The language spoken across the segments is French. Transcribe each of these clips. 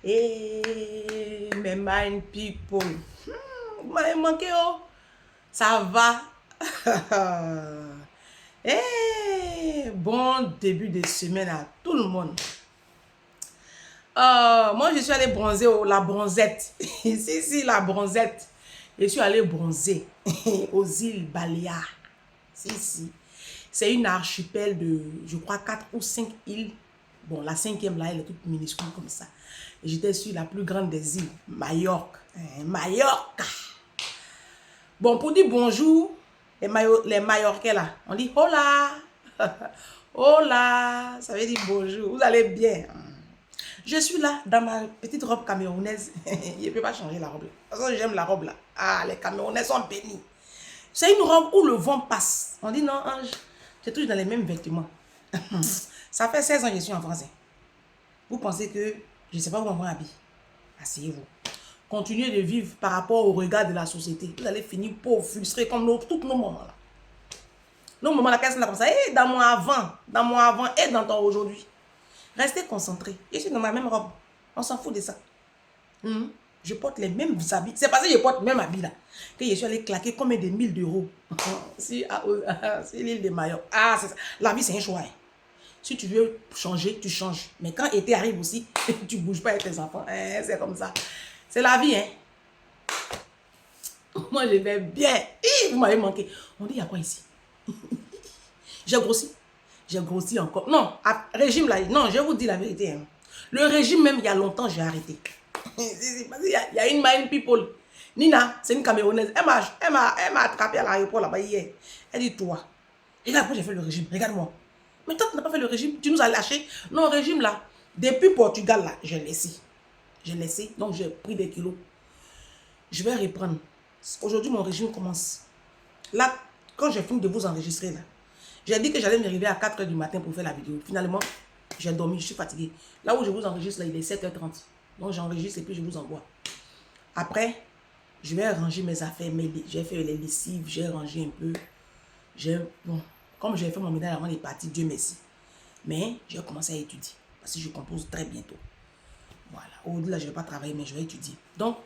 Hey, mes mind people. Vous m'avez manqué, oh. Ça va? Hey, bon début de semaine à tout le monde. Moi, je suis allée bronzer la bronzette. Si, la bronzette. Je suis allée bronzer aux îles Baléares. Si. C'est une archipel de, je crois, 4 ou 5 îles. Bon, la 5e, là, elle est toute minuscule comme ça. Et j'étais sur la plus grande des îles, Majorque. Majorque. Bon, pour dire bonjour, les Majorquais, là, on dit hola. Hola, ça veut dire bonjour. Vous allez bien? Je suis là, dans ma petite robe camerounaise. Je ne peux pas changer la robe. De toute façon, j'aime la robe là. Ah, les Camerounais sont bénis. C'est une robe où le vent passe. On dit non, Ange, tu es toujours dans les mêmes vêtements. Ça fait 16 ans que je suis en français. Vous pensez que je ne sais pas où on va habiller? Asseyez-vous. Continuez de vivre par rapport au regard de la société. Vous allez finir pauvre, frustré comme tous nos moments là. Nos moments là, qu'est-ce qu'on a comme ça? Et dans mon avant et dans ton aujourd'hui. Restez concentrés. Je suis dans ma même robe. On s'en fout de ça. Je porte les mêmes habits. C'est parce que je porte le même habit là que je suis allé claquer combien de 1000 d'euros si l'île de Mayotte. Ah, c'est ça. La vie, c'est un choix. Hein. Si tu veux changer, tu changes. Mais quand été arrive aussi, tu ne bouges pas avec tes enfants. C'est comme ça. C'est la vie. Hein. Moi, je vais bien. Vous m'avez manqué. On dit, il y a quoi ici? J'ai grossi. J'ai grossi encore. Non, régime là. Non, je vous dis la vérité. Hein. Le régime, même il y a longtemps, j'ai arrêté. Il y a une mind people. Nina, c'est une Camerounaise. Elle m'a attrapé à l'aéroport là-bas hier. Elle dit, toi, regarde pourquoi j'ai fait le régime. Regarde-moi. Mais toi, tu n'as pas fait le régime. Tu nous as lâché. Non, régime là. Depuis Portugal là, j'ai laissé. J'ai laissé. Donc, j'ai pris des kilos. Je vais reprendre. Aujourd'hui, mon régime commence. Là, quand j'ai fini de vous enregistrer là, j'ai dit que j'allais me réveiller à 4 h du matin pour faire la vidéo. Finalement, j'ai dormi, je suis fatiguée. Là où je vous enregistre, là, il est 7 h 30. Donc, j'enregistre et puis je vous envoie. Après, je vais ranger mes affaires. J'ai fait les lessives, j'ai rangé un peu. Bon, comme j'ai fait mon ménage avant de partir, Dieu merci. Mais j'ai commencé à étudier. Parce que je compose très bientôt. Voilà. Au-delà, je ne vais pas travailler, mais je vais étudier. Donc,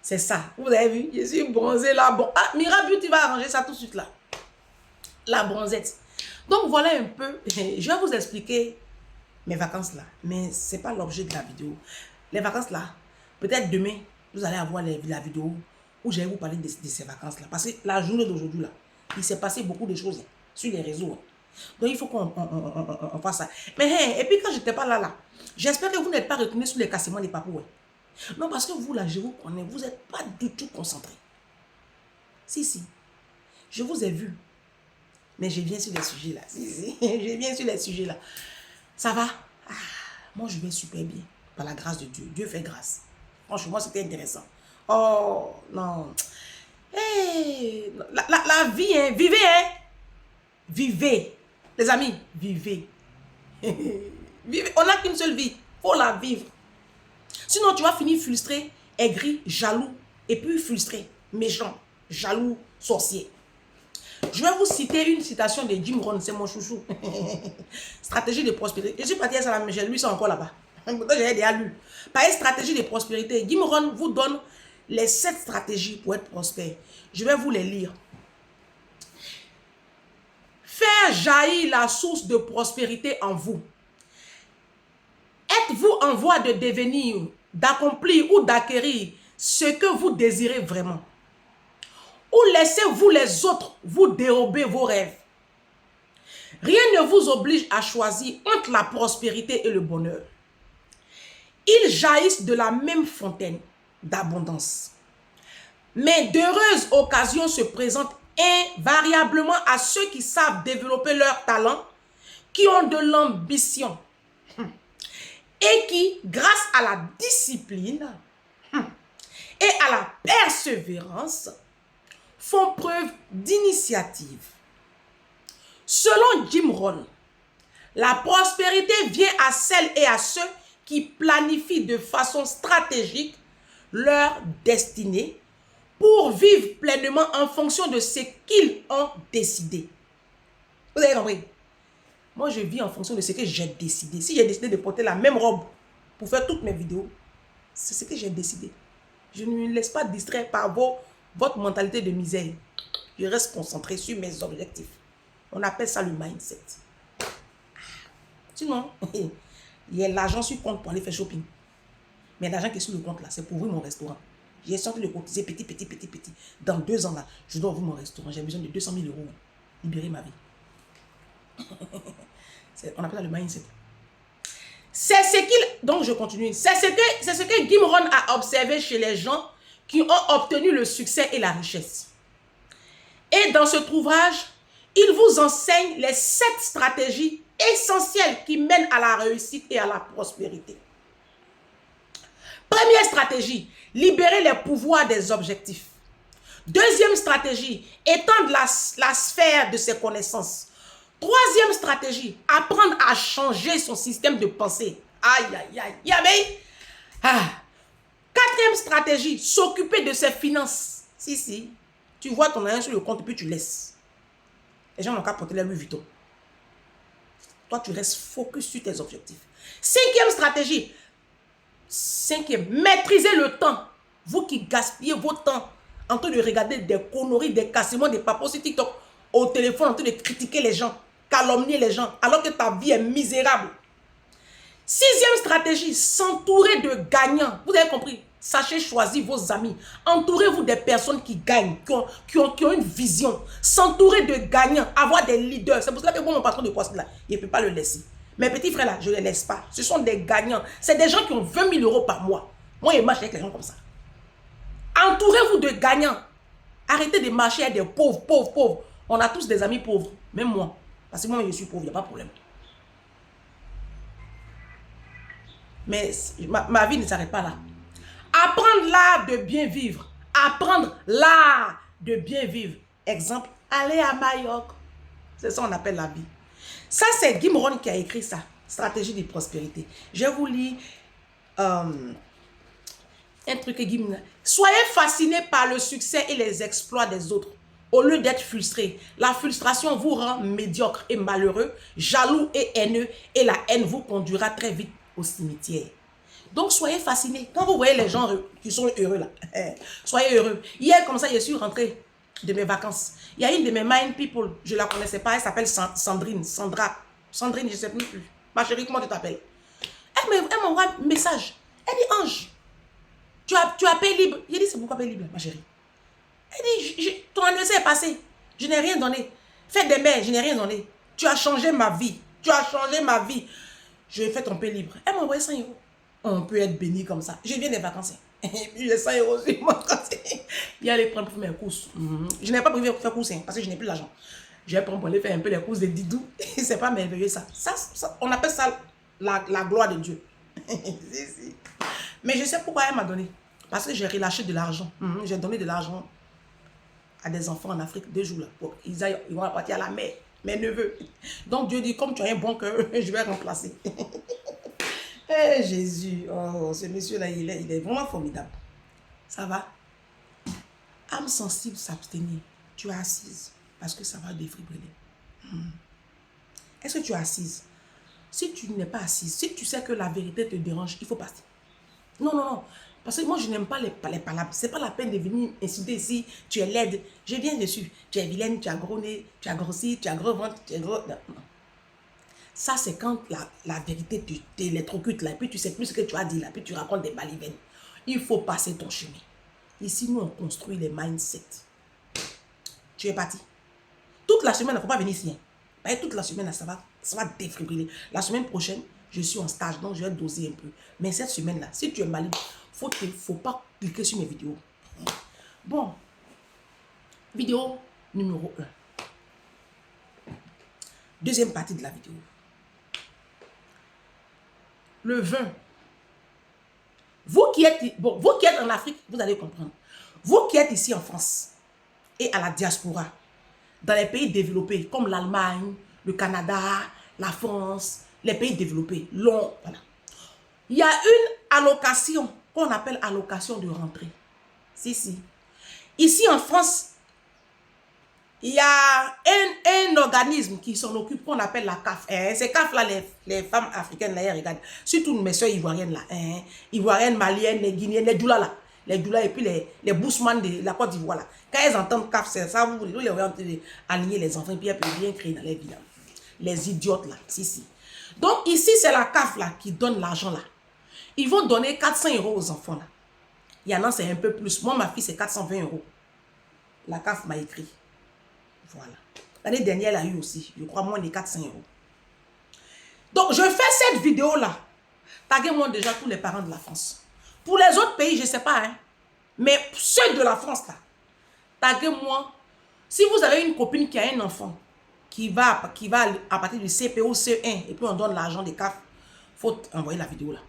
c'est ça. Vous avez vu, je suis bronzée là. Bon. Ah, Mirabeauty, tu vas arranger ça tout de suite là. La bronzette. Donc, voilà un peu. Je vais vous expliquer mes vacances là. Mais ce n'est pas l'objet de la vidéo. Les vacances là, peut-être demain, vous allez avoir la vidéo où je vais vous parler de ces vacances là. Parce que la journée d'aujourd'hui là, il s'est passé beaucoup de choses sur les réseaux. Donc, il faut qu'on fasse ça. Mais, et puis quand je n'étais pas là, j'espère que vous n'êtes pas retourné sur les cassements des papous. Non, parce que vous là, je vous connais, vous n'êtes pas du tout concentré. Si. Je vous ai vu. Mais je viens sur les sujets là. Si. Je viens sur les sujets là. Ça va? Ah, moi, je vais super bien. Par la grâce de Dieu. Dieu fait grâce. Franchement, c'était intéressant. Oh, non. Hey, la vie, hein. Vivez, hein. Vivez. Les amis, vivez. Vivez. On n'a qu'une seule vie. Faut la vivre. Sinon, tu vas finir frustré, aigri, jaloux, et puis frustré, méchant, jaloux, sorcier. Je vais vous citer une citation de Jim Rohn, c'est mon chouchou. Stratégie de prospérité. Je suis partie à ça, j'ai lu ça encore là-bas. J'ai déjà lu. Par une stratégie de prospérité, Jim Rohn vous donne les 7 stratégies pour être prospère. Je vais vous les lire. Faire jaillir la source de prospérité en vous. Êtes-vous en voie de devenir, d'accomplir ou d'acquérir ce que vous désirez vraiment? Ou laissez-vous les autres vous dérober vos rêves? Rien ne vous oblige à choisir entre la prospérité et le bonheur. Ils jaillissent de la même fontaine d'abondance. Mais d'heureuses occasions se présentent invariablement à ceux qui savent développer leur talent, qui ont de l'ambition et qui, grâce à la discipline et à la persévérance, font preuve d'initiative. Selon Jim Rohn, la prospérité vient à celles et à ceux qui planifient de façon stratégique leur destinée pour vivre pleinement en fonction de ce qu'ils ont décidé. Vous avez compris? Moi, je vis en fonction de ce que j'ai décidé. Si j'ai décidé de porter la même robe pour faire toutes mes vidéos, C'est ce que j'ai décidé. Je ne me laisse pas distraire par votre mentalité de misère. Je reste concentré sur mes objectifs. On appelle ça le mindset. Sinon, il y a l'argent sur le compte pour aller faire shopping. Mais l'argent qui est sur le compte là, c'est pour ouvrir mon restaurant. J'ai sorti de cotiser petit. Dans 2 ans là, je dois ouvrir mon restaurant. J'ai besoin de 200 000 euros. Libérer ma vie. On appelle ça le mindset. C'est ce qu'il... Donc, je continue. C'est ce que Jim Rohn a observé chez les gens qui ont obtenu le succès et la richesse. Et dans cet ouvrage, il vous enseigne les 7 stratégies essentielles qui mènent à la réussite et à la prospérité. Première stratégie, libérer les pouvoirs des objectifs. Deuxième stratégie, étendre la sphère de ses connaissances. Troisième stratégie, apprendre à changer son système de pensée. Quatrième stratégie, s'occuper de ses finances. Si, tu vois ton argent sur le compte et puis tu laisses. Les gens n'ont qu'à porter les Louis Vuitton. Toi, tu restes focus sur tes objectifs. Cinquième, maîtriser le temps. Vous qui gaspillez votre temps en train de regarder des conneries, des cassements, des papos sur TikTok, au téléphone, en train de critiquer les gens, calomnier les gens, alors que ta vie est misérable. 6e stratégie, s'entourer de gagnants. Vous avez compris? Sachez choisir vos amis. Entourez-vous des personnes qui gagnent, qui ont une vision. S'entourer de gagnants, avoir des leaders. C'est pour cela que mon patron de poste là, il ne peut pas le laisser. Mes petits frères là, je ne les laisse pas. Ce sont des gagnants. C'est des gens qui ont 20 000 euros par mois. Moi, je marche avec les gens comme ça. Entourez-vous de gagnants. Arrêtez de marcher avec des pauvres. On a tous des amis pauvres. Même moi. Parce que moi, je suis pauvre, il n'y a pas de problème. Mais ma vie ne s'arrête pas là. Apprendre l'art de bien vivre. Apprendre l'art de bien vivre. Exemple, aller à Majorque. C'est ça qu'on appelle la vie. Ça, c'est Jim Rohn qui a écrit ça. Stratégie de prospérité. Je vous lis un truc que Jim... Soyez fascinés par le succès et les exploits des autres. Au lieu d'être frustré. La frustration vous rend médiocre et malheureux, jaloux et haineux. Et la haine vous conduira très vite au cimetière. Donc, soyez fascinés. Quand vous voyez les gens qui sont heureux là, soyez heureux. Hier, comme ça, je suis rentrée de mes vacances. Il y a une de mes mind people, je ne la connaissais pas, elle s'appelle Sandrine, Sandrine, je ne sais plus. Ma chérie, comment tu t'appelles? Elle m'envoie un message. Elle dit, Ange, tu as payé libre. J'ai dit, c'est pourquoi payer libre, ma chérie? Elle dit, ton anniversaire est passé. Je n'ai rien donné. Fête des mères, je n'ai rien donné. Tu as changé ma vie. Tu as changé ma vie. Je vais faire ton paye libre. Elle m'a envoyé 100 euros. On peut être béni comme ça. Je viens des vacances. Et puis j'ai 100 euros sur mon compte. Il y a les prendre pour faire mes courses. Je n'ai pas prévu de faire courses parce que je n'ai plus l'argent. Je vais prendre pour aller faire un peu les courses de Didou. C'est pas merveilleux ça. On appelle ça la gloire de Dieu. Mais je sais pourquoi elle m'a donné. Parce que j'ai relâché de l'argent. J'ai donné de l'argent à des enfants en Afrique 2 jours là. Pour ils vont partir à la mer. Mes neveux. Donc Dieu dit, comme tu as un bon cœur, je vais remplacer. Eh Jésus, oh, ce monsieur-là, il est vraiment formidable. Ça va? Âme sensible, s'abstenir. Tu es assise parce que ça va défibriller. Est-ce que tu es assise? Si tu n'es pas assise, si tu sais que la vérité te dérange, il faut partir. Non. Parce que moi, je n'aime pas les palabres. Ce n'est pas la peine de venir insulter ici. Tu es laide. Je viens dessus. Tu es vilaine, tu as gros nez, tu as grossi, tu as gros ventre, tu es gros... Non. Ça, c'est quand la vérité t'électrocute là. Et puis tu sais plus ce que tu as dit là. Puis tu racontes des balivernes. Il faut passer ton chemin. Ici, nous, on construit les mindsets. Tu es parti. Toute la semaine, il ne faut pas venir ici. Hein. Toute la semaine, là, ça va défibriller. La semaine prochaine, je suis en stage. Donc, je vais doser un peu. Mais cette semaine-là, si tu es malade, il ne faut pas cliquer sur mes vidéos. Bon. Vidéo numéro 1. Deuxième partie de la vidéo. Le vin. Vous qui êtes en Afrique, vous allez comprendre. Vous qui êtes ici en France et à la diaspora, dans les pays développés comme l'Allemagne, le Canada, la France, les pays développés, voilà. Il y a une allocation qu'on appelle allocation de rentrée. Si. Ici en France, Il y a un organisme qui s'en occupe, qu'on appelle la CAF. Ces CAF-là, les femmes africaines, là, regardent. Surtout mes soeurs ivoiriennes, là. Ivoiriennes, maliennes, les guinéennes, les doulas, là. Les doulas et puis les boussemans de la Côte d'Ivoire, là. Quand elles entendent CAF, c'est ça, vous les voyez aligner les enfants, et puis elles peuvent bien créer dans les villes. Les idiotes, là. Si. Donc, ici, c'est la CAF, là, qui donne l'argent, là. Ils vont donner 400 € aux enfants, là. Il y en a, c'est un peu plus. Moi, ma fille, c'est 420 €. La CAF m'a écrit. Voilà. L'année dernière, elle a eu aussi, je crois, moins de 400 €. Donc, je fais cette vidéo-là. Taguez-moi déjà tous les parents de la France. Pour les autres pays, je ne sais pas, hein. Mais ceux de la France, là, taguez-moi. Si vous avez une copine qui a un enfant, qui va à partir du CPO, C1, et puis on donne l'argent des CAF, il faut envoyer la vidéo là.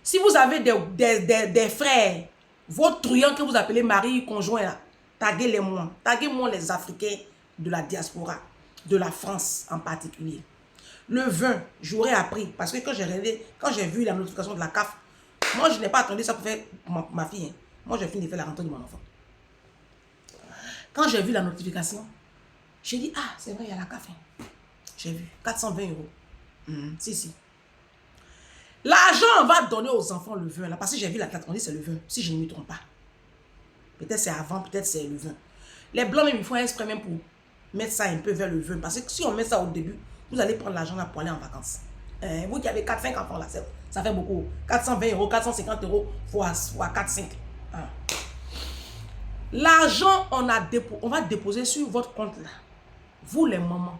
Si vous avez des frères, vos truands que vous appelez mari, conjoint, là, taguez-les-moi. Taguez-moi les Africains de la diaspora, de la France en particulier. Le vin, j'aurais appris, parce que quand j'ai vu la notification de la CAF, moi je n'ai pas attendu ça pour faire ma fille. Hein. Moi j'ai fini de faire la rentrée de mon enfant. Quand j'ai vu la notification, j'ai dit, ah, c'est vrai, il y a la CAF. Hein. J'ai vu, 420 €. Si. L'argent, on va donner aux enfants le vin, là, parce que j'ai vu la carte, on dit c'est le vin, si je ne me trompe pas. Peut-être c'est avant, peut-être c'est le vin. Les blancs, même, ils font un exprès même pour mettre ça un peu vers le vin. Parce que si on met ça au début, vous allez prendre l'argent là pour aller en vacances. Vous qui avez 4-5 enfants là, ça fait beaucoup. 420 €, 450 € fois 4-5. L'argent, on va déposer sur votre compte là. Vous les mamans.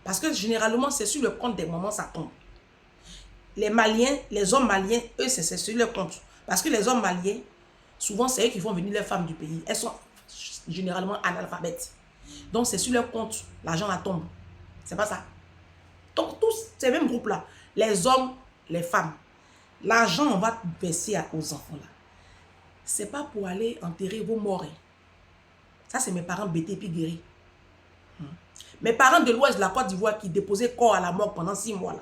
Parce que généralement, c'est sur le compte des mamans, ça tombe. Les Maliens, les hommes maliens, eux, c'est sur leur compte. Parce que les hommes maliens, souvent, c'est eux qui font venir les femmes du pays. Elles sont généralement analphabètes. Donc, c'est sur leur compte, l'argent la tombe. C'est pas ça. Donc, tous ces mêmes groupes-là, les hommes, les femmes, l'argent, on va verser aux enfants là. C'est pas pour aller enterrer vos morts. Ça, c'est mes parents bêtés puis guéris. Mes parents de l'ouest de la Côte d'Ivoire qui déposaient corps à la mort pendant 6 mois là.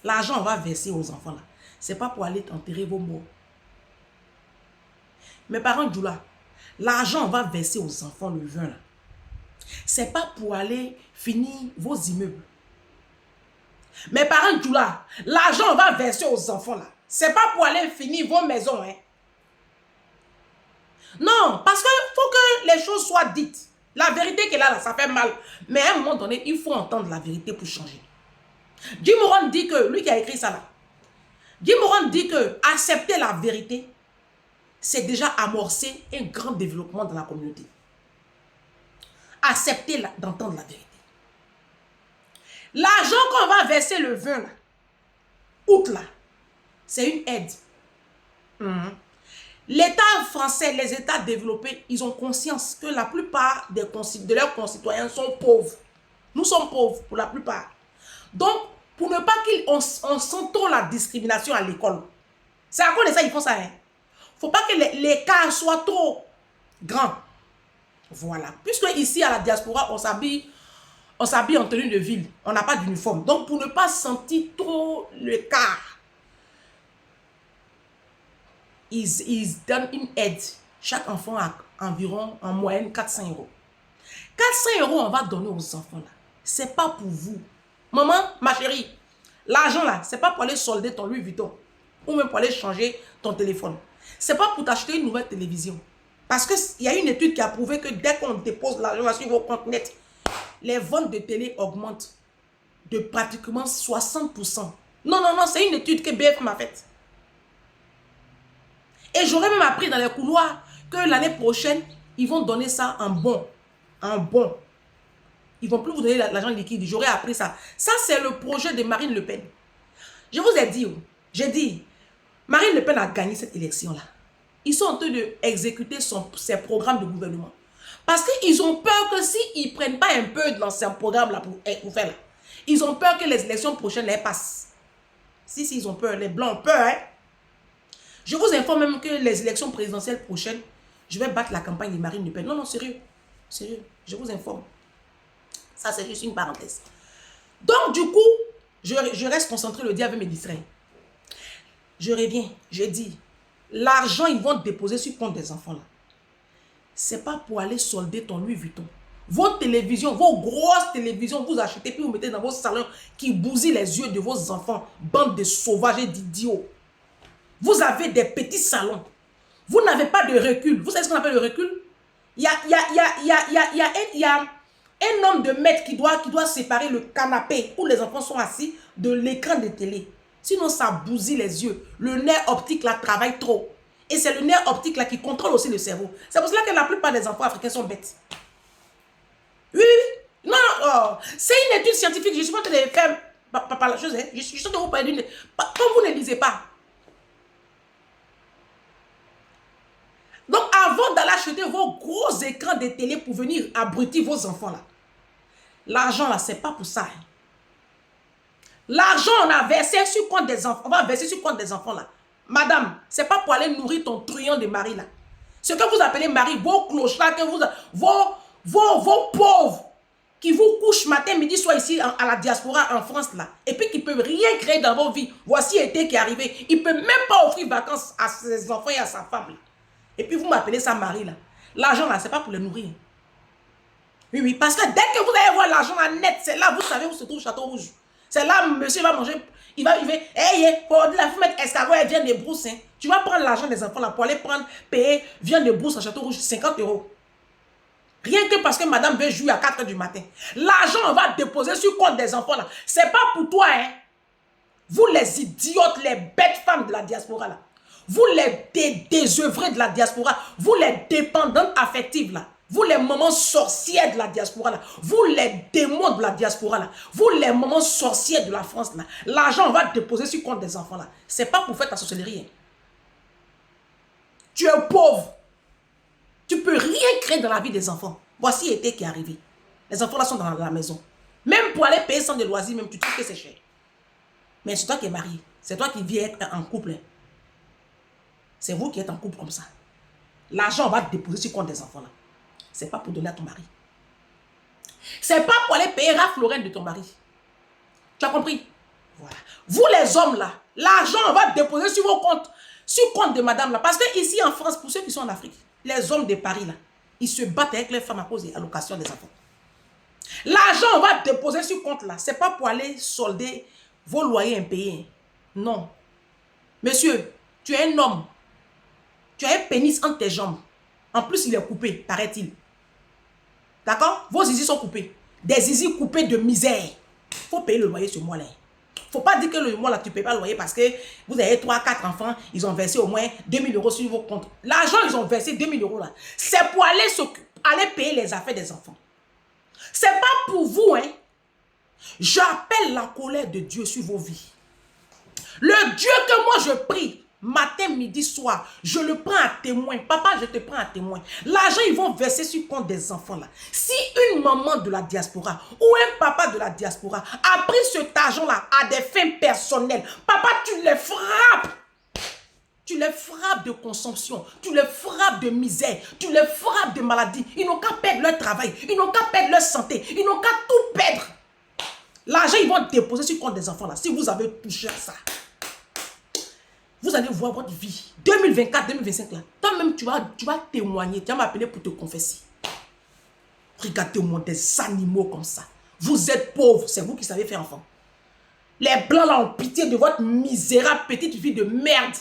L'argent, on va verser aux enfants là. C'est pas pour aller enterrer vos morts. Mes parents du là, l'argent, on va verser aux enfants le vin là. C'est pas pour aller finir vos immeubles. Mes parents du là, l'argent, on va verser aux enfants là. C'est pas pour aller finir vos maisons. Hein. Non, parce qu'il faut que les choses soient dites. La vérité qu'elle a là, ça fait mal. Mais à un moment donné, il faut entendre la vérité pour changer. Jim Moran dit que, lui qui a écrit ça là, Jim Moran dit que accepter la vérité, c'est déjà amorcer un grand développement dans la communauté. Accepter d'entendre la vérité. L'argent qu'on va verser le 20 là, août là, c'est une aide. L'État français, les États développés, ils ont conscience que la plupart de leurs concitoyens sont pauvres. Nous sommes pauvres pour la plupart. Donc, pour ne pas qu'on sente trop la discrimination à l'école, c'est à cause de ça qu'ils font ça. Il ne faut pas que l'écart soit trop grand. Voilà. Puisque ici, à la diaspora, on s'habille en tenue de ville. On n'a pas d'uniforme. Donc, pour ne pas sentir trop l'écart, ils donnent une aide. Chaque enfant a environ, en moyenne, 400 €. 400 €, on va donner aux enfants là. C'est pas pour vous. Maman, ma chérie, l'argent là, c'est pas pour aller solder ton Louis Vuitton. Ou même pour aller changer ton téléphone. C'est pas pour t'acheter une nouvelle télévision. Parce qu'il y a une étude qui a prouvé que dès qu'on dépose l'argent sur vos comptes nets, les ventes de télé augmentent de pratiquement 60%. Non, c'est une étude que BF m'a faite. Et j'aurais même appris dans les couloirs que l'année prochaine, ils vont donner ça en bon. En bon. Ils ne vont plus vous donner l'argent liquide. J'aurais appris ça. Ça, c'est le projet de Marine Le Pen. Je vous ai dit, j'ai dit, Marine Le Pen a gagné cette élection-là. Ils sont en train d'exécuter ses programmes de gouvernement. Parce qu'ils ont peur que s'ils ne prennent pas un peu dans ces programmes-là pour faire là, ils ont peur que les élections prochaines les passent. Si, ils ont peur. Les Blancs ont peur, hein. Je vous informe même que les élections présidentielles prochaines, je vais battre la campagne de Marine Le Pen. Non, sérieux. Sérieux. Je vous informe. Ça, c'est juste une parenthèse. Donc, du coup, je reste concentré le diable mes distraits. Je reviens. Je dis, l'argent, ils vont déposer sur le compte des enfants là. C'est pas pour aller solder ton Louis Vuitton. Vos télévisions, vos grosses télévisions, vous achetez puis vous mettez dans vos salons qui bousillent les yeux de vos enfants. Bande de sauvages et d'idiots. Vous avez des petits salons. Vous n'avez pas de recul. Vous savez ce qu'on appelle le recul? Il y a un nombre de mètres qui doit séparer le canapé où les enfants sont assis de l'écran de télé. Sinon, ça bousille les yeux. Le nerf optique là travaille trop. Et c'est le nerf optique là qui contrôle aussi le cerveau. C'est pour cela que la plupart des enfants africains sont bêtes. Oui, oui, oui. Non, oh. C'est une étude scientifique. Je suis pas en train de faire par la chose. Hein. Je suis en train de vous parler d'une... Comme vous ne lisez pas. Donc, avant d'aller acheter vos gros écrans de télé pour venir abrutir vos enfants là, l'argent là, c'est pas pour ça. Hein. L'argent, on a versé sur compte des enfants. On va verser sur compte des enfants là. Madame, c'est pas pour aller nourrir ton truand de mari là. Ce que vous appelez mari, vos clochards, vos pauvres qui vous couchent matin, midi, soir ici à la diaspora en France là, et puis qui ne peuvent rien créer dans vos vies. Voici été qui est arrivé. Il ne peut même pas offrir vacances à ses enfants et à sa femme là. Et puis vous m'appelez ça mari là. L'argent là, c'est pas pour les nourrir. Oui, oui, parce que dès que vous allez voir l'argent là net, c'est là, vous savez où se trouve Château Rouge. C'est là, monsieur va manger, il va, hey, pour la fumette escargot, elle vient de brousse. Hein. Tu vas prendre l'argent des enfants là pour aller payer viande de brousse à Château Rouge, 50 €. Rien que parce que madame veut jouer à 4 h du matin. L'argent, on va déposer sur le compte des enfants là. C'est pas pour toi, hein. Vous les idiotes, les bêtes femmes de la diaspora là. Vous les désœuvrés de la diaspora. Vous les dépendantes affectives là. Vous les mamans sorcières de la diaspora là. Vous les démons de la diaspora là. Vous les mamans sorcières de la France là. L'argent, on va déposer sur le compte des enfants là. C'est pas pour faire ta sorcellerie. Hein. Tu es pauvre. Tu ne peux rien créer dans la vie des enfants. Voici l'été qui est arrivé. Les enfants là sont dans la maison. Même pour aller payer sans de loisirs, même tu trouves que c'est cher. Mais c'est toi qui es marié. C'est toi qui viens être en couple. C'est vous qui êtes en couple comme ça. L'argent, on va déposer sur le compte des enfants là. Ce n'est pas pour donner à ton mari. Ce n'est pas pour aller payer Ralph Lauren de ton mari. Tu as compris? Voilà. Vous les hommes là, l'argent, on va déposer sur vos comptes. Sur le compte de madame là. Parce que ici en France, pour ceux qui sont en Afrique, les hommes de Paris là, ils se battent avec les femmes à cause des allocations des enfants. L'argent, on va déposer sur le compte là. Ce n'est pas pour aller solder vos loyers impayés. Non. Monsieur, tu es un homme. Tu as un pénis entre tes jambes. En plus, il est coupé, paraît-il. D'accord? Vos zizi sont coupés. Des zizi coupés de misère. Il faut payer le loyer ce mois-là. Il ne faut pas dire que le mois-là, tu ne payes pas le loyer parce que vous avez 3, 4 enfants, ils ont versé au moins 2000 € sur vos comptes. L'argent, ils ont versé 2000 € là. C'est pour aller payer les affaires des enfants. Ce n'est pas pour vous, hein. J'appelle la colère de Dieu sur vos vies. Le Dieu que moi je prie, matin, midi, soir, je le prends à témoin. Papa, je te prends à témoin. L'argent, ils vont verser sur le compte des enfants là. Si une maman de la diaspora ou un papa de la diaspora a pris cet argent-là à des fins personnelles, papa, tu les frappes. Tu les frappes de consomption, tu les frappes de misère, tu les frappes de maladie. Ils n'ont qu'à perdre leur travail, ils n'ont qu'à perdre leur santé, ils n'ont qu'à tout perdre. L'argent, ils vont déposer sur le compte des enfants là. Si vous avez touché à ça, vous allez voir votre vie. 2024, 2025 là. Toi-même, tu vas témoigner. Tu vas m'appeler pour te confesser. Regardez-moi des animaux comme ça. Vous êtes pauvres. C'est vous qui savez faire enfant. Les blancs là ont pitié de votre misérable petite vie de merde.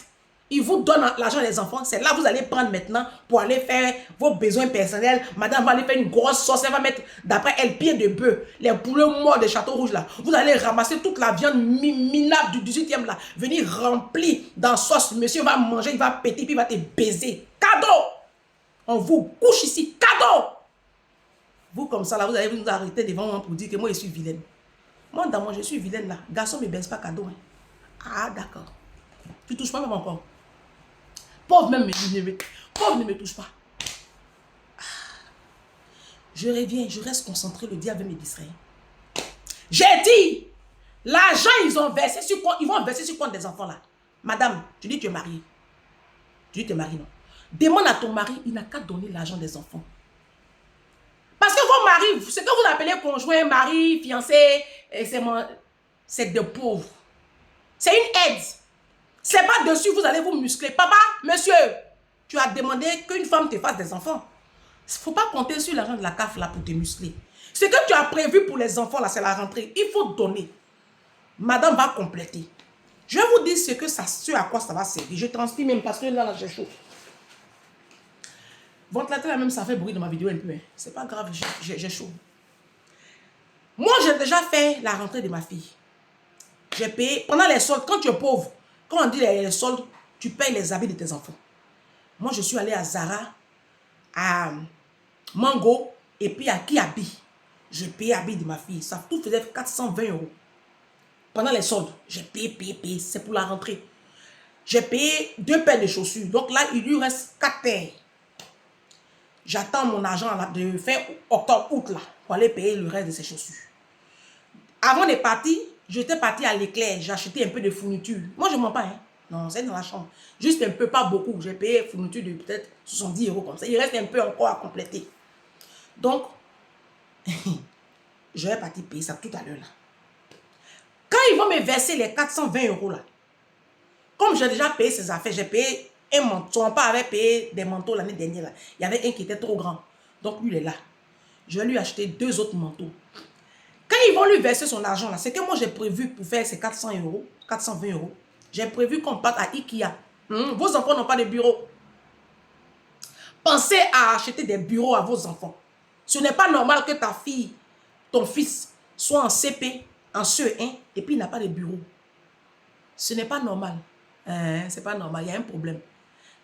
Ils vous donnent l'argent des enfants. C'est là que vous allez prendre maintenant pour aller faire vos besoins personnels. Madame va aller faire une grosse sauce. Elle va mettre, d'après elle, pied de bœuf. Les poulets morts de Château Rouge là. Vous allez ramasser toute la viande minable du 18e là. Venir remplir dans sauce. Monsieur va manger, il va péter, puis il va te baiser. Cadeau! On vous couche ici. Cadeau! Vous comme ça là, vous allez vous arrêter devant moi pour dire que moi je suis vilaine. Moi dans moi je suis vilaine là. Garçon ne me baisse pas cadeau. Hein. Ah d'accord. Tu touches pas même encore. Pauvre même pauvre ne me touche pas. Je reviens, je reste concentré, le diable me distraire. J'ai dit, l'argent ils vont verser sur le compte des enfants là. Madame, tu dis que tu es mariée. Tu dis que tu es mariée, non. Demande à ton mari, il n'a qu'à donner l'argent des enfants. Parce que vos maris, ce que vous appelez conjoint, mari, fiancé, c'est de pauvres. C'est une aide. C'est pas dessus, vous allez vous muscler. Papa, monsieur, tu as demandé qu'une femme te fasse des enfants. Il ne faut pas compter sur l'argent de la CAF là pour te muscler. Ce que tu as prévu pour les enfants là, c'est la rentrée. Il faut donner. Madame va compléter. Je vais vous dire ce à quoi ça va servir. Je transpire même parce que là j'ai chaud. Ventilateur là même, ça fait bruit dans ma vidéo un peu. Hein. C'est pas grave, j'ai chaud. Moi, j'ai déjà fait la rentrée de ma fille. J'ai payé, pendant les soldes, quand tu es pauvre, quand on dit les soldes, tu payes les habits de tes enfants. Moi, je suis allée à Zara, à Mango, et puis à Kiabi. J'ai payé habits de ma fille. Ça tout faisait 420 €. Pendant les soldes, j'ai payé. C'est pour la rentrée. J'ai payé 2 paires de chaussures. Donc là, il lui reste 4 paires. J'attends mon argent là, de fin octobre, août là, pour aller payer le reste de ces chaussures. Avant de partir, j'étais partie à l'éclair. J'ai acheté un peu de fourniture. Moi, je ne mens pas. Hein. Non, c'est dans la chambre. Juste un peu, pas beaucoup. J'ai payé fourniture de peut-être 70 € comme ça. Il reste un peu encore à compléter. Donc, je vais partir payer ça tout à l'heure là. Quand ils vont me verser les 420 € là, comme j'ai déjà payé ces affaires, j'ai payé un manteau. Mon père avait payé des manteaux l'année dernière là. Il y avait un qui était trop grand. Donc, lui, il est là. Je vais lui acheter 2 autres manteaux. Quand ils vont lui verser son argent, là, c'est que moi j'ai prévu pour faire ces 400 €, 420 €. J'ai prévu qu'on parte à Ikea. Vos enfants n'ont pas de bureau. Pensez à acheter des bureaux à vos enfants. Ce n'est pas normal que ta fille, ton fils, soit en CP, en CE1, et puis il n'a pas de bureau. Ce n'est pas normal. C'est pas normal, il y a un problème.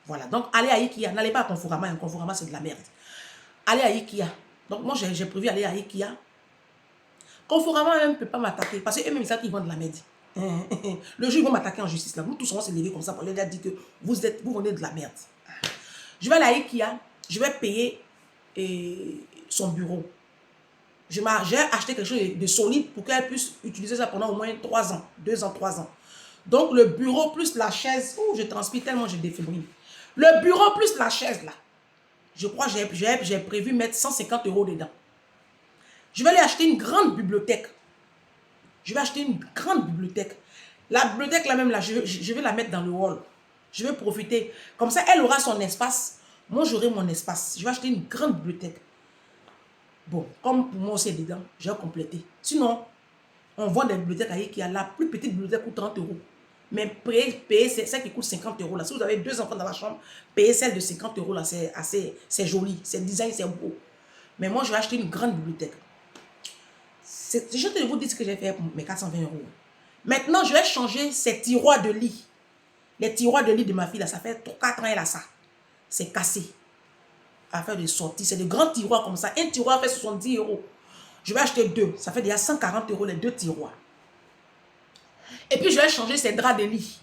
Voilà, donc allez à Ikea. N'allez pas à Conforama. Conforama, c'est de la merde. Allez à Ikea. Donc moi j'ai prévu aller à Ikea. Conforama même ne peut pas m'attaquer parce qu'eux-mêmes ils savent qu'ils vendent de la merde. Le jour ils vont m'attaquer en justice là, vous tous on va se lever comme ça pour leur dire que vous vendez de la merde. Je vais aller à Ikea, je vais payer son bureau. J'ai acheté quelque chose de solide pour qu'elle puisse utiliser ça pendant au moins 3 ans, 2 ans, 3 ans. Donc le bureau plus la chaise, je transpire tellement je défibrile. Le bureau plus la chaise là, je crois que j'ai prévu mettre 150 € dedans. Je vais aller acheter une grande bibliothèque. Je vais acheter une grande bibliothèque. La bibliothèque là même, là, je vais la mettre dans le hall. Je vais profiter. Comme ça, elle aura son espace. Moi, j'aurai mon espace. Je vais acheter une grande bibliothèque. Bon, comme pour moi aussi dedans, je vais compléter. Sinon, on vend des bibliothèques à Ikea. La plus petite bibliothèque coûte 30 €. Mais payer celle qui coûte 50 € là. Si vous avez 2 enfants dans la chambre, payer celle de 50 € là, c'est joli. C'est design, c'est beau. Mais moi, je vais acheter une grande bibliothèque. Je vais vous dire ce que j'ai fait pour mes 420 €. Maintenant, je vais changer ces tiroirs de lit. Les tiroirs de lit de ma fille, là, ça fait 4 ans, elle a ça. C'est cassé. À faire des sorties. C'est de grands tiroirs comme ça. Un tiroir fait 70 €. Je vais acheter 2. Ça fait déjà 140 € les 2 tiroirs. Et puis, je vais changer ces draps de lit.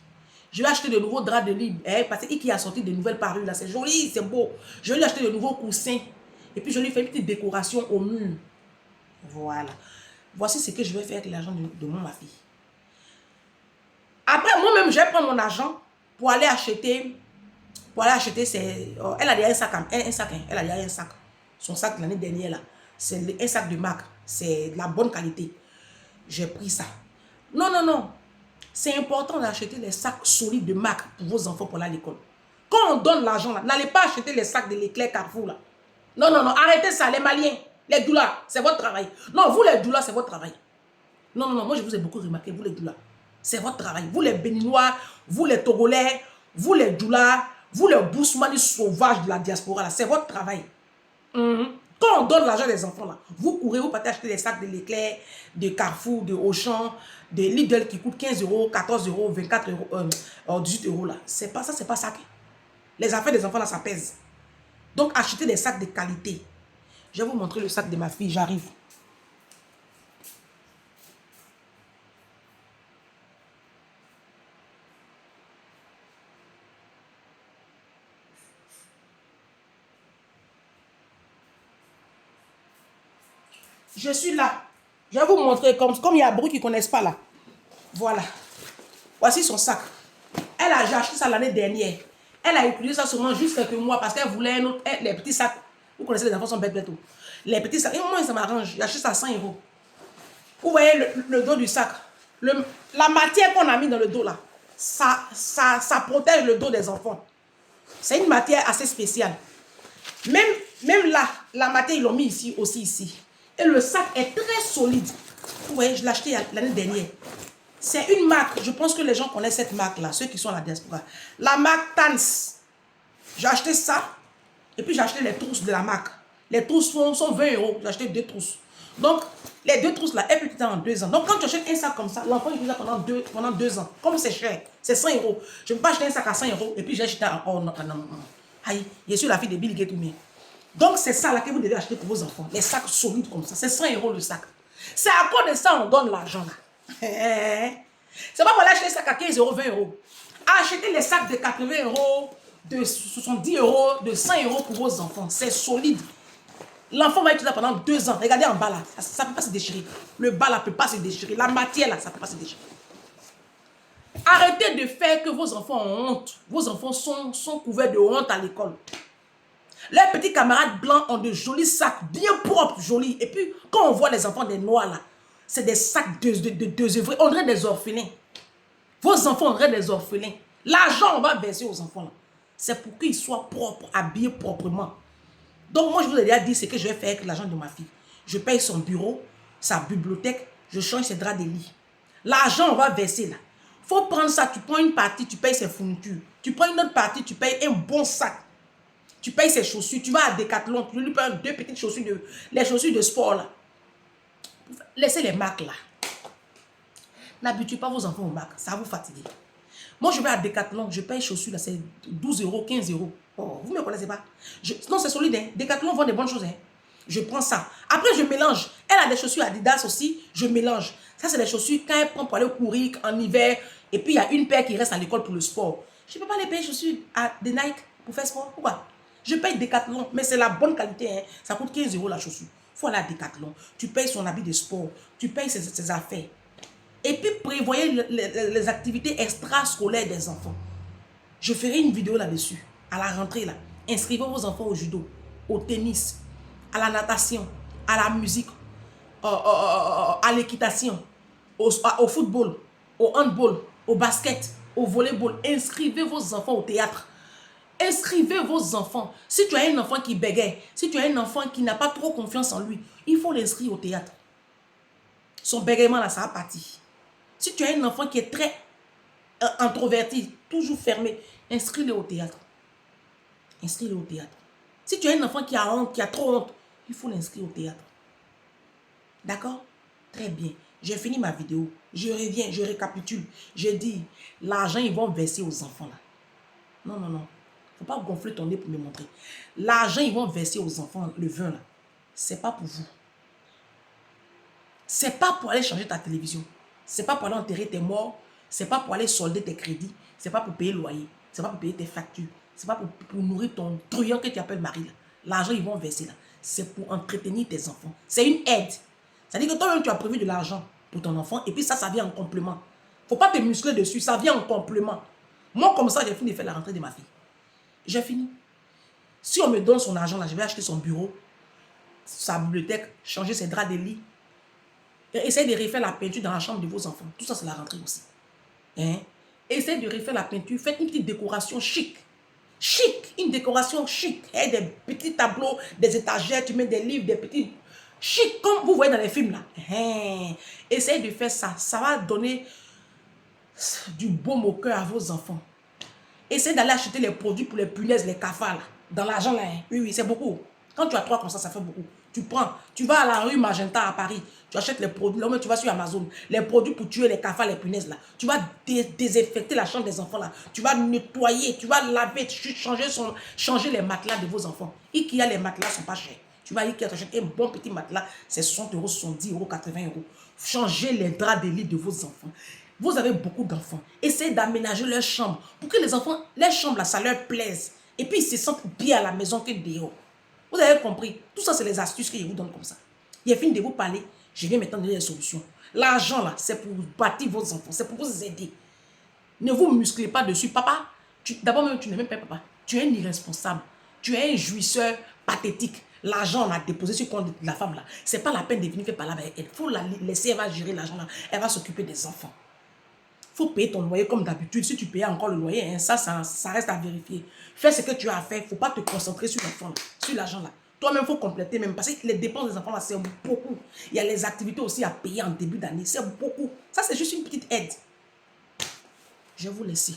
Je vais acheter de nouveaux draps de lit. Parce qu'il a sorti de nouvelles parures, là. C'est joli, c'est beau. Je vais lui acheter de nouveaux coussins. Et puis, je lui fais une petite décoration au mur. Voilà. Voici ce que je vais faire avec l'argent de ma fille. Après, moi-même, je vais prendre mon argent pour aller acheter ses... elle a déjà un sac. Elle a déjà un sac. Son sac l'année dernière, là. C'est un sac de marque. C'est de la bonne qualité. J'ai pris ça. Non, non, non. C'est important d'acheter les sacs solides de marque pour vos enfants pour aller à l'école. Quand on donne l'argent, n'allez pas acheter les sacs de l'éclair Carrefour, là. Non, non, non. Arrêtez ça, les Maliens. Les doulas, c'est votre travail. Non, vous les doulas, c'est votre travail. Non, non, non, moi je vous ai beaucoup remarqué, vous les doulas. C'est votre travail. Vous les Béninois, vous les Togolais, vous les doulas, vous les Bousmani sauvages de la diaspora, c'est votre travail. Quand on donne l'argent des enfants, là, vous courez, vous partez acheter des sacs de l'éclair, de Carrefour, de Auchan, de Lidl qui coûtent 15 €, 14 €, 24 €, 18 € là. C'est pas ça, c'est pas ça. Les affaires des enfants là, ça pèse. Donc achetez des sacs de qualité. Je vais vous montrer le sac de ma fille, j'arrive. Je suis là. Je vais vous montrer comme il y a beaucoup qui ne connaissent pas là. Voilà. Voici son sac. Elle a acheté ça l'année dernière. Elle a utilisé ça seulement juste quelques mois parce qu'elle voulait un autre, les petits sacs. Vous connaissez, les enfants sont bêtes bientôt. Les petits sacs. Et moi, ça m'arrange. J'achète ça à 100 €. Vous voyez le dos du sac. La matière qu'on a mis dans le dos là, ça protège le dos des enfants. C'est une matière assez spéciale. Même Même là, la matière, ils l'ont mis ici, aussi ici. Et le sac est très solide. Vous voyez, je l'ai acheté l'année dernière. C'est une marque, je pense que les gens connaissent cette marque-là, ceux qui sont à la diaspora. La marque Tans. J'ai acheté ça. Et puis j'ai acheté les trousses de la marque. Les trousses sont 20 euros. J'ai acheté 2 trousses. Donc, les 2 trousses là, elles peuvent être en 2 ans. Donc, quand tu achètes un sac comme ça, l'enfant il utilise ça pendant 2 ans. Comme c'est cher, c'est 100 euros. Je ne peux pas acheter un sac à 100 euros et puis j'ai acheté en... non. Aïe, je suis la fille de Bill Gates ou bien. Donc, c'est ça là que vous devez acheter pour vos enfants. Les sacs solides comme ça. C'est 100 euros le sac. C'est à cause de ça on donne l'argent là. C'est pas pour aller acheter un sac à 15 euros, 20 euros. Achetez les sacs de 80 euros, de 70 euros, de 100 euros pour vos enfants. C'est solide. L'enfant va utiliser ça pendant 2 ans. Regardez en bas là. Ça ne peut pas se déchirer. Le bas là ne peut pas se déchirer. La matière là, ça ne peut pas se déchirer. Arrêtez de faire que vos enfants ont honte. Vos enfants sont couverts de honte à l'école. Les petits camarades blancs ont de jolis sacs, bien propres, jolis. Et puis, quand on voit les enfants des noirs là, c'est des sacs désœuvrés. On dirait des orphelins. Vos enfants, on dirait des orphelins. L'argent, on va verser aux enfants là. C'est pour qu'ils soient propres, habillés proprement. Donc, moi, je vous ai déjà dit ce que je vais faire avec l'argent de ma fille. Je paye son bureau, sa bibliothèque, je change ses draps de lit. L'argent, on va verser là. Il faut prendre ça, tu prends une partie, tu payes ses fournitures. Tu prends une autre partie, tu payes un bon sac. Tu payes ses chaussures, tu vas à Decathlon, tu lui prends 2 petites chaussures, les chaussures de sport là. Laissez les marques là. N'habituez pas vos enfants aux marques, ça va vous fatiguer. Moi, je vais à Decathlon, je paye chaussures là, c'est 12 euros, 15 euros. Oh, vous ne me connaissez pas. Non, c'est solide, hein. Decathlon vend des bonnes choses, hein. Je prends ça. Après, je mélange. Elle a des chaussures Adidas aussi, je mélange. Ça, c'est des chaussures quand elle prend pour aller courir en hiver. Et puis, il y a une paire qui reste à l'école pour le sport. Je ne peux pas les payer chaussures de Nike pour faire sport. Pourquoi? Je paye Decathlon, mais c'est la bonne qualité, hein. Ça coûte 15 euros la chaussure. Il faut aller à Decathlon. Tu payes son habit de sport. Tu payes ses affaires. Et puis, prévoyez les activités extrascolaires des enfants. Je ferai une vidéo là-dessus, à la rentrée là. Inscrivez vos enfants au judo, au tennis, à la natation, à la musique, à l'équitation, au football, au handball, au basket, au volleyball. Inscrivez vos enfants au théâtre. Inscrivez vos enfants. Si tu as un enfant qui bégaye, si tu as un enfant qui n'a pas trop confiance en lui, il faut l'inscrire au théâtre. Son bégaiement là, ça va partir. Si tu as un enfant qui est très introverti, toujours fermé, inscris-le au théâtre. Inscris-le au théâtre. Si tu as un enfant qui a honte, qui a trop honte, il faut l'inscrire au théâtre. D'accord? Très bien. J'ai fini ma vidéo. Je reviens, je récapitule. Je dis, l'argent, ils vont verser aux enfants là. Non, non, non. Il ne faut pas gonfler ton nez pour me montrer. L'argent, ils vont verser aux enfants, le vin là. Ce n'est pas pour vous. Ce n'est pas pour aller changer ta télévision. Ce n'est pas pour aller enterrer tes morts. Ce n'est pas pour aller solder tes crédits. Ce n'est pas pour payer le loyer. Ce n'est pas pour payer tes factures. Ce n'est pas pour nourrir ton truand que tu appelles mari. L'argent, ils vont verser là. C'est pour entretenir tes enfants. C'est une aide. C'est-à-dire que toi-même, tu as prévu de l'argent pour ton enfant. Et puis ça vient en complément. Il ne faut pas te muscler dessus. Ça vient en complément. Moi, comme ça, j'ai fini de faire la rentrée de ma fille. J'ai fini. Si on me donne son argent là, je vais acheter son bureau, sa bibliothèque, changer ses draps de lit. Et essayez de refaire la peinture dans la chambre de vos enfants. Tout ça, c'est la rentrée aussi. Hein? Essayez de refaire la peinture. Faites une petite décoration chic. Chic. Une décoration chic. Et des petits tableaux, des étagères, tu mets des livres, des petits... Chic, comme vous voyez dans les films là. Hein? Essayez de faire ça. Ça va donner du baume au cœur à vos enfants. Essayez d'aller acheter les produits pour les punaises, les cafards là. Dans l'argent là. Hein? Oui, oui, c'est beaucoup. Quand tu as 3 comme ça fait beaucoup. Tu prends, tu vas à la rue Magenta à Paris, tu achètes les produits, là tu vas sur Amazon, les produits pour tuer les cafards, les punaises là. Tu vas désinfecter la chambre des enfants là. Tu vas nettoyer, tu vas laver, changer les matelas de vos enfants. Ikea, les matelas sont pas chers. Tu vas à Ikea, tu achètes un bon petit matelas, c'est 60 euros, 70 euros, 80 euros. Changez les draps de lit de vos enfants. Vous avez beaucoup d'enfants. Essayez d'aménager leur chambre pour que les enfants, les chambres là, ça leur plaise. Et puis ils se sentent bien à la maison que dehors. Vous avez compris? Tout ça, c'est les astuces que je vous donne comme ça. Il est fini de vous parler. Je viens maintenant donner des solutions. L'argent, là, c'est pour bâtir vos enfants. C'est pour vous aider. Ne vous musclez pas dessus. Papa, d'abord même, tu n'es même pas papa. Tu es un irresponsable. Tu es un jouisseur pathétique. L'argent, on a déposé sur le compte de la femme, là. Ce n'est pas la peine de venir faire parler avec elle. Il faut la laisser, elle va gérer l'argent, là. Elle va s'occuper des enfants. Il faut payer ton loyer comme d'habitude. Si tu payes encore le loyer, hein, ça reste à vérifier. Fais ce que tu as à faire. Il ne faut pas te concentrer sur l'enfant, sur l'argent là. Toi-même, il faut compléter même. Parce que les dépenses des enfants, là, c'est beaucoup. Il y a les activités aussi à payer en début d'année. C'est beaucoup. Ça, c'est juste une petite aide. Je vais vous laisser.